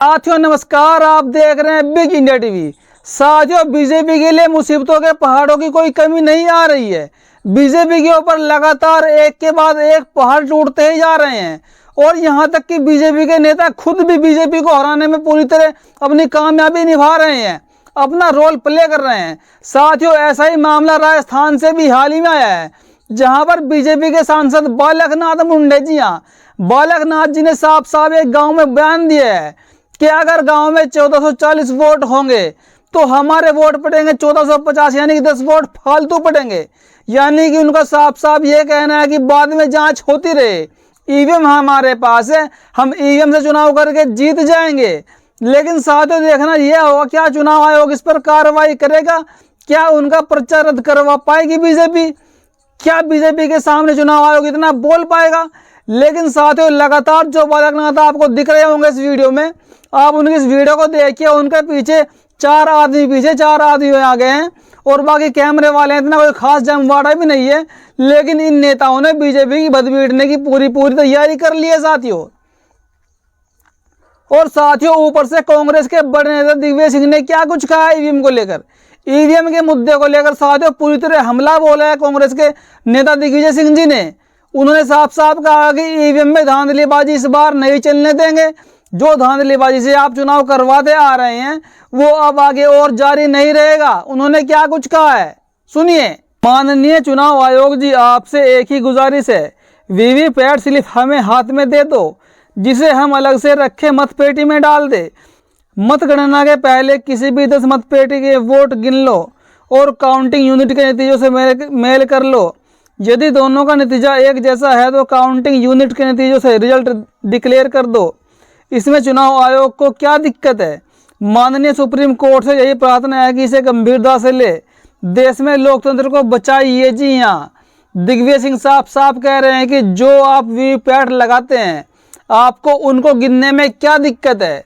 साथियों नमस्कार, आप देख रहे हैं बिग इंडिया टीवी। साथियों, बीजेपी के लिए मुसीबतों के पहाड़ों की कोई कमी नहीं आ रही है। बीजेपी के ऊपर लगातार एक के बाद एक पहाड़ टूटते ही जा रहे हैं और यहां तक कि बीजेपी के नेता खुद भी बीजेपी को हराने में पूरी तरह अपनी कामयाबी निभा रहे हैं, अपना रोल प्ले कर रहे हैं। साथियों, ऐसा ही मामला राजस्थान से भी हाल ही में आया है, जहां पर बीजेपी के सांसद बालकनाथ मुंडे जी ने साफ साफ एक गांव में बयान दिया है कि अगर गांव में 1440 वोट होंगे तो हमारे वोट पड़ेंगे 1450, यानी कि 10 वोट फालतू पड़ेंगे। यानी कि उनका साफ साफ ये कहना है कि बाद में जांच होती रहे, ईवीएम हमारे पास है, हम ईवीएम से चुनाव करके जीत जाएंगे। लेकिन साथियों, देखना यह होगा क्या चुनाव आयोग इस पर कार्रवाई करेगा, क्या उनका पर्चा रद्द करवा पाएगी बीजेपी, क्या बीजेपी के सामने चुनाव आयोग इतना बोल पाएगा। लेकिन साथियों, लगातार जो बालकनाथ आपको दिख रहे होंगे इस वीडियो में, आप उनकी इस वीडियो को देखिए, उनके पीछे चार आदमी आ गए हैं और बाकी कैमरे वाले हैं, इतना कोई खास जमवाड़ा भी नहीं है। लेकिन इन नेताओं ने बीजेपी की बदपीटने की पूरी तैयारी कर ली है साथियों। और साथियों, ऊपर से कांग्रेस के बड़े नेता दिग्विजय सिंह ने क्या कुछ कहा ईवीएम को लेकर, ईवीएम के मुद्दे को लेकर साथियों पूरी तरह हमला बोला है कांग्रेस के नेता दिग्विजय सिंह जी ने। उन्होंने साफ साफ कहा कि ईवीएम में धांधलीबाजी इस बार नहीं चलने देंगे। जो धांधलीबाजी से आप चुनाव करवाते आ रहे हैं वो अब आगे और जारी नहीं रहेगा। उन्होंने क्या कुछ कहा है, सुनिए। माननीय चुनाव आयोग जी, आपसे एक ही गुजारिश है, वीवीपैट स्लिप हमें हाथ में दे दो, जिसे हम अलग से रखे मतपेटी में डाल दे। मतगणना के पहले किसी भी 10 मतपेटी के वोट गिन लो और काउंटिंग यूनिट के नतीजों से मेल कर लो। यदि दोनों का नतीजा एक जैसा है तो काउंटिंग यूनिट के नतीजों से रिजल्ट डिक्लेयर कर दो। इसमें चुनाव आयोग को क्या दिक्कत है। माननीय सुप्रीम कोर्ट से यही प्रार्थना है कि इसे गंभीरता से ले, देश में लोकतंत्र को बचाइए। जी हाँ, दिग्विजय सिंह साफ साफ कह रहे हैं कि जो आप वीवीपैट लगाते हैं, आपको उनको गिनने में क्या दिक्कत है,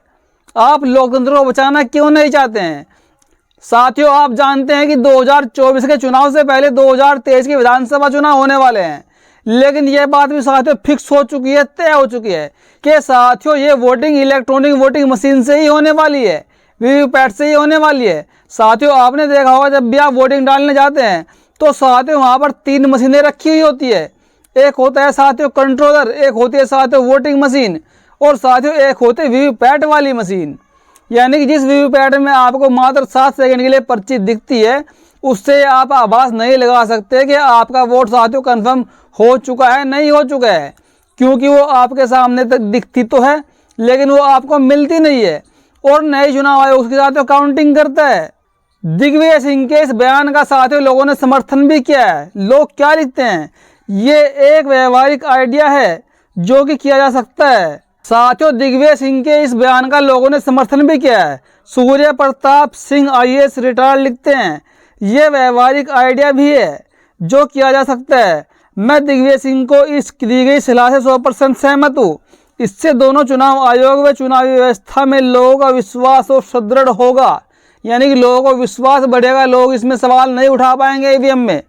आप लोकतंत्र को बचाना क्यों नहीं चाहते हैं। साथियों, आप जानते हैं कि 2024 के चुनाव से पहले 2023 के विधानसभा चुनाव होने वाले हैं। लेकिन यह बात भी साथियों फिक्स हो चुकी है, तय हो चुकी है कि साथियों ये वोटिंग इलेक्ट्रॉनिक वोटिंग मशीन से ही होने वाली है, वीवीपैट से ही होने वाली है। साथियों, आपने देखा होगा जब भी आप वोटिंग डालने जाते हैं तो साथियों वहाँ पर 3 मशीनें रखी हुई होती है। एक होता है साथियों कंट्रोलर, एक होती है साथियों वोटिंग मशीन, और साथियों एक होती है वीवीपैट वाली मशीन। यानी कि जिस वीवीपैट में आपको मात्र 7 सेकंड के लिए पर्ची दिखती है, उससे आप आभास नहीं लगा सकते कि आपका वोट साथियों कंफर्म हो चुका है नहीं हो चुका है, क्योंकि वो आपके सामने तक दिखती तो है लेकिन वो आपको मिलती नहीं है। और नए चुनाव आयोग उसके साथ काउंटिंग करता है। दिग्विजय सिंह के इस बयान का साथियों लोगों ने समर्थन भी किया है। लोग क्या लिखते हैं, ये एक व्यवहारिक आइडिया है जो कि किया जा सकता है। साथियों, दिग्विजय सिंह के इस बयान का लोगों ने समर्थन भी किया है। सूर्य प्रताप सिंह IAS रिटायर्ड लिखते हैं, ये व्यवहारिक आइडिया भी है जो किया जा सकता है। मैं दिग्विजय सिंह को इस दी गई सलाह से 100% सहमत हूँ। इससे दोनों चुनाव आयोग व चुनावी व्यवस्था में लोगों का विश्वास और सुदृढ़ होगा, यानी कि लोगों को विश्वास बढ़ेगा, लोग इसमें सवाल नहीं उठा पाएंगे। ईवीएम में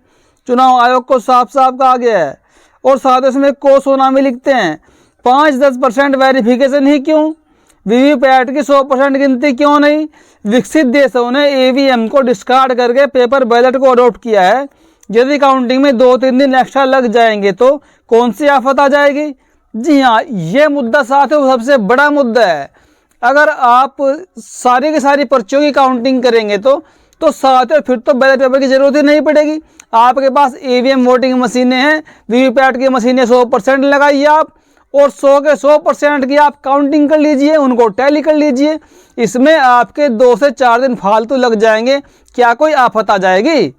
चुनाव आयोग को साफ साफ कहा गया है। और साथ इसमें को सोनामी लिखते हैं, 5-10% वेरिफिकेशन ही क्यों, वीवीपैट की 100% गिनती क्यों नहीं। विकसित देशों ने ईवीएम को डिस्कार्ड करके पेपर बैलेट को अडॉप्ट किया है। यदि काउंटिंग में 2-3 दिन एक्स्ट्रा लग जाएंगे तो कौन सी आफत आ जाएगी। जी हाँ, ये मुद्दा साथियों सबसे बड़ा मुद्दा है। अगर आप सारी की सारी पर्चियों की काउंटिंग करेंगे तो साथियों फिर तो बैलेट पेपर की जरूरत ही नहीं पड़ेगी। आपके पास ईवीएम वोटिंग मशीनें हैं, वीवीपैट की मशीनें 100% लगाइए आप, और 100 के 100% की आप काउंटिंग कर लीजिए, उनको टैली कर लीजिए। इसमें आपके 2 से 4 दिन फालतू लग जाएंगे, क्या कोई आफत आ जाएगी।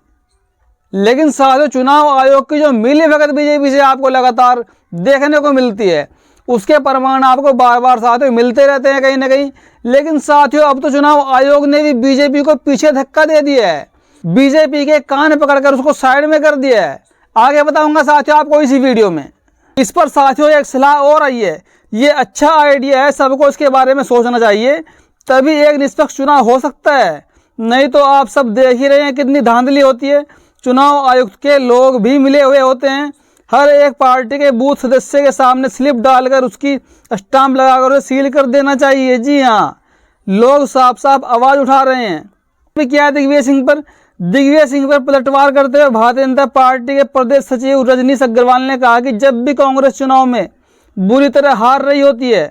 लेकिन साथियों, चुनाव आयोग की जो मिलीभगत बीजेपी से आपको लगातार देखने को मिलती है, उसके प्रमाण आपको बार बार साथियों मिलते रहते हैं कहीं ना कहीं। लेकिन साथियों, अब तो चुनाव आयोग ने भी बीजेपी को पीछे धक्का दे दिया है, बीजेपी के कान पकड़कर उसको साइड में कर दिया है। आगे बताऊंगा साथियों आपको इसी वीडियो में। इस पर साथियों एक सलाह और आई है, ये अच्छा आइडिया है, सबको इसके बारे में सोचना चाहिए, तभी एक निष्पक्ष चुनाव हो सकता है। नहीं तो आप सब देख ही रहे हैं कितनी धांधली होती है। चुनाव आयुक्त के लोग भी मिले हुए होते हैं, हर एक पार्टी के बूथ सदस्य के सामने स्लिप डालकर उसकी स्टाम्प लगाकर उसे सील कर देना चाहिए। जी हाँ, लोग साफ साफ आवाज उठा रहे हैं। क्या है दिग्विजय सिंह पर? दिग्विजय सिंह पर पलटवार करते हुए भारतीय जनता पार्टी के प्रदेश सचिव रजनीश अग्रवाल ने कहा कि जब भी कांग्रेस चुनाव में बुरी तरह हार रही होती है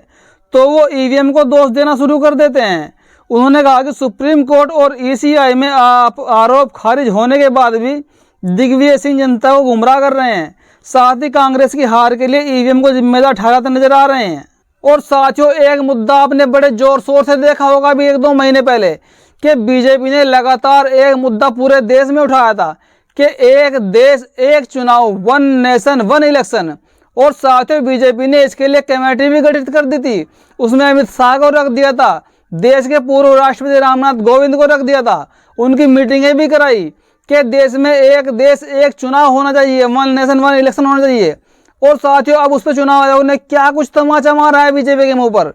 तो वो ईवीएम को दोष देना शुरू कर देते हैं। उन्होंने कहा कि सुप्रीम कोर्ट और ईसीआई में आरोप खारिज होने के बाद भी दिग्विजय सिंह जनता को गुमराह कर रहे हैं, साथ ही कांग्रेस की हार के लिए ईवीएम को जिम्मेदार ठहराते नजर आ रहे हैं। और साथियों, एक मुद्दा आपने बड़े जोर शोर से देखा होगा अभी 1-2 महीने पहले कि बीजेपी ने लगातार एक मुद्दा पूरे देश में उठाया था कि एक देश एक चुनाव, वन नेशन वन इलेक्शन। और साथियों, बीजेपी ने इसके लिए कमेटी भी गठित कर दी थी। उसमें अमित शाह को रख दिया था, देश के पूर्व राष्ट्रपति रामनाथ कोविंद को रख दिया था, उनकी मीटिंगें भी कराई कि देश में एक देश एक चुनाव होना चाहिए, वन नेशन वन इलेक्शन होना चाहिए। और साथियों, अब उस पर चुनाव आयोग ने क्या कुछ तमाचा मारा है बीजेपी के मुंह पर,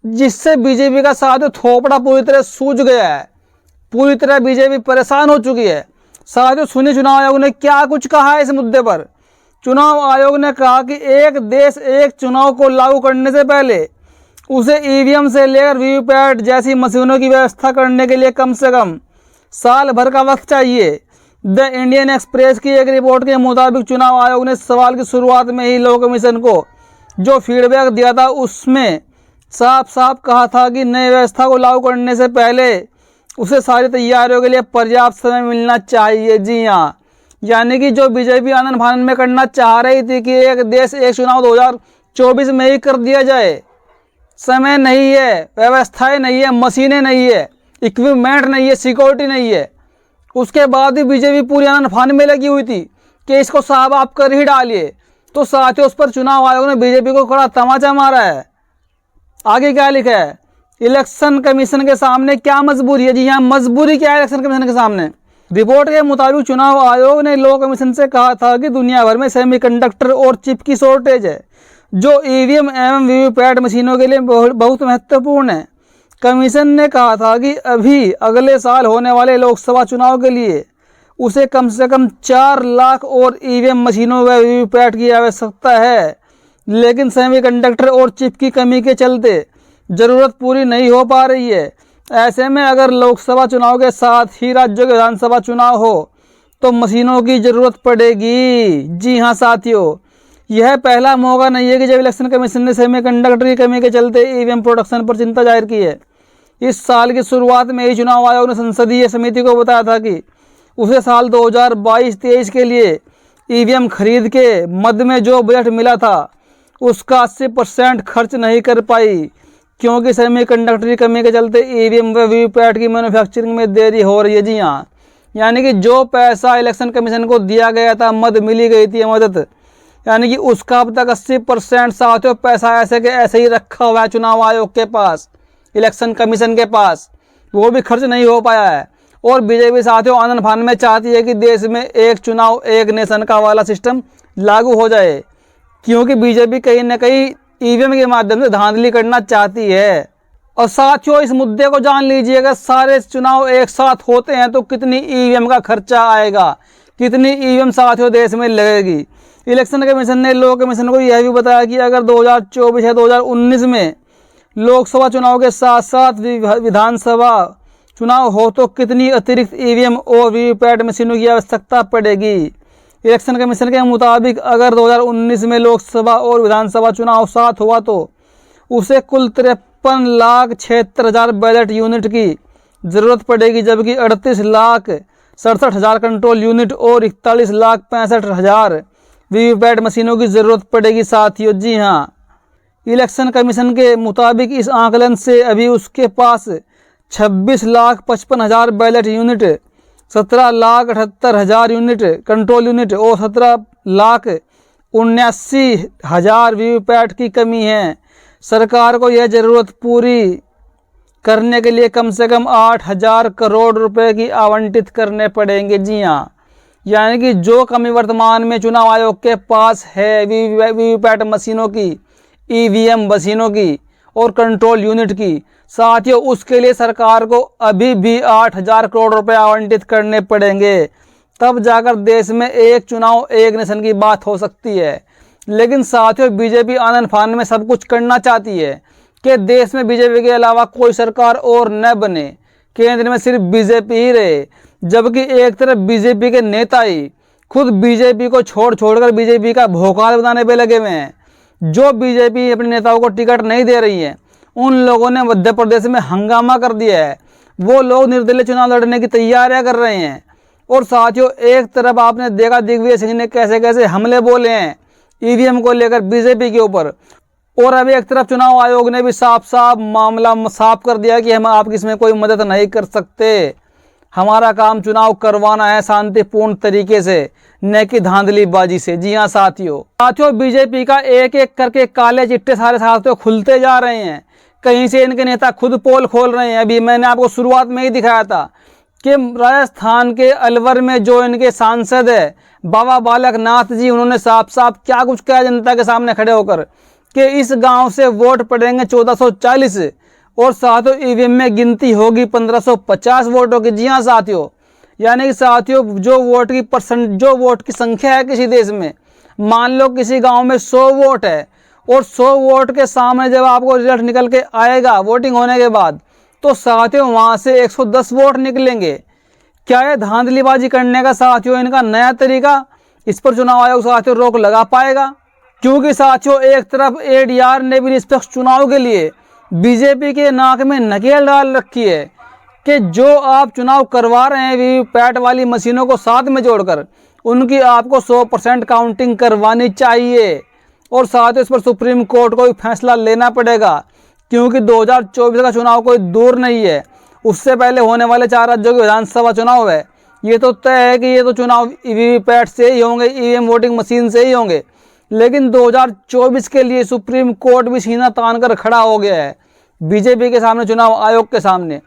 जिससे बीजेपी का साथियों थोपड़ा पूरी तरह सूज गया है, पूरी तरह बीजेपी परेशान हो चुकी है। साथियों, सुनिए चुनाव आयोग ने क्या कुछ कहा है इस मुद्दे पर। चुनाव आयोग ने कहा कि एक देश एक चुनाव को लागू करने से पहले उसे ईवीएम से लेकर वीवीपैट जैसी मशीनों की व्यवस्था करने के लिए कम से कम साल भर का वक्त चाहिए। द इंडियन एक्सप्रेस की एक रिपोर्ट के मुताबिक चुनाव आयोग ने सवाल की शुरुआत में ही लॉ कमीशन को जो फीडबैक दिया था उसमें साफ साफ कहा था कि नई व्यवस्था को लागू करने से पहले उसे सारी तैयारियों के लिए पर्याप्त समय मिलना चाहिए। जी हाँ, यानी कि जो बीजेपी आनन फानन में करना चाह रही थी कि एक देश एक चुनाव 2024 में ही कर दिया जाए, समय नहीं है, व्यवस्थाएं नहीं है, मशीनें नहीं है, इक्विपमेंट नहीं है, सिक्योरिटी नहीं है। उसके बाद भी बीजेपी पूरी आनन फानन में लगी हुई थी कि इसको साहब आप कर ही डालिए। तो साथियों, उस पर चुनाव आयोग ने बीजेपी को कड़ा तमाचा मारा है। आगे क्या लिखा है? इलेक्शन कमीशन के सामने क्या मजबूरी है? जी हाँ, मजबूरी क्या है इलेक्शन कमीशन के सामने? रिपोर्ट के मुताबिक चुनाव आयोग ने लॉ कमीशन से कहा था कि दुनिया भर में सेमीकंडक्टर और चिप की शॉर्टेज है, जो ईवीएम एवं वीवीपैट मशीनों के लिए बहुत महत्वपूर्ण है। कमीशन ने कहा था कि अभी अगले साल होने वाले लोकसभा चुनाव के लिए उसे कम से कम 4 लाख और ईवीएम मशीनों व वीवीपैट की आवश्यकता है, लेकिन सेमीकंडक्टर और चिप की कमी के चलते जरूरत पूरी नहीं हो पा रही है। ऐसे में अगर लोकसभा चुनाव के साथ ही राज्यों के विधानसभा चुनाव हो तो मशीनों की जरूरत पड़ेगी। जी हाँ साथियों, यह पहला मौका नहीं है कि जब इलेक्शन कमीशन ने सेमीकंडक्टर की कमी के चलते ईवीएम प्रोडक्शन पर चिंता जाहिर की है। इस साल की शुरुआत में ही चुनाव आयोग ने संसदीय समिति को बताया था कि उसे साल 2022-23 के लिए ईवीएम खरीद के मद में जो बजट मिला था उसका 80% खर्च नहीं कर पाई, क्योंकि सेमीकंडक्टर की कमी के चलते ईवीएम व वीवीपैट की मैन्युफैक्चरिंग में देरी हो रही है। जी हाँ, यानी कि जो पैसा इलेक्शन कमीशन को दिया गया था, मद मिली गई थी मदद, यानी कि उसका अब तक 80% साथियों पैसा ऐसे के ऐसे ही रखा हुआ है चुनाव आयोग के पास, इलेक्शन कमीशन के पास, वो भी खर्च नहीं हो पाया है। और बीजेपी साथियों आनन फानन में चाहती है कि देश में एक चुनाव एक नेशन का वाला सिस्टम लागू हो जाए, क्योंकि बीजेपी कहीं ना कहीं ईवीएम के माध्यम से धांधली करना चाहती है। और साथियों, इस मुद्दे को जान लीजिएगा, सारे चुनाव एक साथ होते हैं तो कितनी ईवीएम का खर्चा आएगा, कितनी ईवीएम साथियों देश में लगेगी। इलेक्शन कमीशन ने लॉ कमीशन को यह भी बताया कि अगर 2024 या 2019 में लोकसभा चुनाव के साथ साथ विधानसभा चुनाव हो तो कितनी अतिरिक्त ईवीएम और वीवीपैट मशीनों की आवश्यकता पड़ेगी। इलेक्शन कमीशन के मुताबिक अगर 2019 में लोकसभा और विधानसभा चुनाव साथ हुआ तो उसे कुल 53,76,000 बैलेट यूनिट की ज़रूरत पड़ेगी, जबकि 38,67,000 कंट्रोल यूनिट और 41,65,000 वीवीपैट मशीनों की ज़रूरत पड़ेगी साथियों। जी हाँ, इलेक्शन कमीशन के मुताबिक इस आंकलन से अभी उसके पास 26,55,000 ballot unit, 17,78,000 unit control unit और 17,79,000 वीवीपैट की कमी है। सरकार को यह ज़रूरत पूरी करने के लिए कम से कम 8,000 करोड़ रुपए की आवंटित करने पड़ेंगे। जी हाँ, यानी कि जो कमी वर्तमान में चुनाव आयोग के पास है वीवीपैट मशीनों की, ईवीएम मशीनों की और कंट्रोल यूनिट की, साथियों उसके लिए सरकार को अभी भी 8,000 करोड़ रुपए आवंटित करने पड़ेंगे। तब जाकर देश में एक चुनाव एक नेशन की बात हो सकती है। लेकिन साथियों, बीजेपी आनन फानन में सब कुछ करना चाहती है कि देश में बीजेपी के अलावा कोई सरकार और न बने, केंद्र में सिर्फ बीजेपी ही रहे। जबकि एक तरफ बीजेपी के नेता ही खुद बीजेपी को छोड़कर बीजेपी का भोकाल बनाने पे लगे हुए हैं। जो बीजेपी अपने नेताओं को टिकट नहीं दे रही है, उन लोगों ने मध्य प्रदेश में हंगामा कर दिया है। वो लोग निर्दलीय चुनाव लड़ने की तैयारियां कर रहे हैं। और साथियों, एक तरफ आपने देखा दिग्विजय सिंह ने कैसे कैसे हमले बोले हैं ईवीएम को लेकर बीजेपी के ऊपर, और अभी एक तरफ चुनाव आयोग ने भी साफ साफ मामला साफ कर दिया कि हम आपकी इसमें कोई मदद नहीं कर सकते। हमारा काम चुनाव करवाना है शांतिपूर्ण तरीके से, न कि धांधलीबाजी से। जी हाँ साथियों, बीजेपी का एक एक करके काले चिट्टे सारे साथियों खुलते जा रहे हैं। कहीं से इनके नेता खुद पोल खोल रहे हैं। अभी मैंने आपको शुरुआत में ही दिखाया था कि राजस्थान के अलवर में जो इनके सांसद है बाबा बालक नाथ जी, उन्होंने साफ साफ क्या कुछ कहा जनता के सामने खड़े होकर कि इस गांव से वोट पड़ेंगे 1440 और साथियों ईवीएम में गिनती होगी 1550 वोटों की। जी हाँ साथियों, यानी कि साथियों जो वोट की संख्या है किसी देश में, मान लो किसी गांव में 100 वोट है और 100 वोट के सामने जब आपको रिजल्ट निकल के आएगा वोटिंग होने के बाद, तो साथियों वहां से 110 वोट निकलेंगे। क्या है धांधलीबाजी करने का साथियों इनका नया तरीका? इस पर चुनाव आयोग साथियों रोक लगा पाएगा? क्योंकि साथियों एक तरफ एडीआर ने भी निष्पक्ष चुनाव के लिए बीजेपी के नाक में नकेल डाल रखी है कि जो आप चुनाव करवा रहे हैं वीवीपैट वाली मशीनों को साथ में जोड़कर, उनकी आपको 100% काउंटिंग करवानी चाहिए। और साथ ही इस पर सुप्रीम कोर्ट को भी फैसला लेना पड़ेगा, क्योंकि 2024 का चुनाव कोई दूर नहीं है। उससे पहले होने वाले 4 राज्यों के विधानसभा चुनाव है। ये तो तय है कि ये तो चुनाव वीवीपैट से ही होंगे, ईवीएम वोटिंग मशीन से ही होंगे। लेकिन 2024 के लिए सुप्रीम कोर्ट भी सीना तान कर खड़ा हो गया है बीजेपी के सामने, चुनाव आयोग के सामने।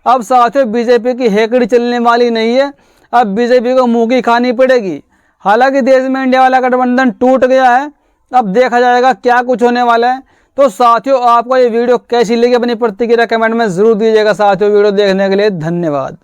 अब साथियों बीजेपी की हेकड़ी चलने वाली नहीं है, अब बीजेपी को मुंह की खानी पड़ेगी। हालांकि देश में इंडिया वाला गठबंधन टूट गया है, अब देखा जाएगा क्या कुछ होने वाला है। तो साथियों आपको ये वीडियो कैसी लगी अपनी प्रतिक्रिया कमेंट में जरूर दीजिएगा। साथियों वीडियो देखने के लिए धन्यवाद।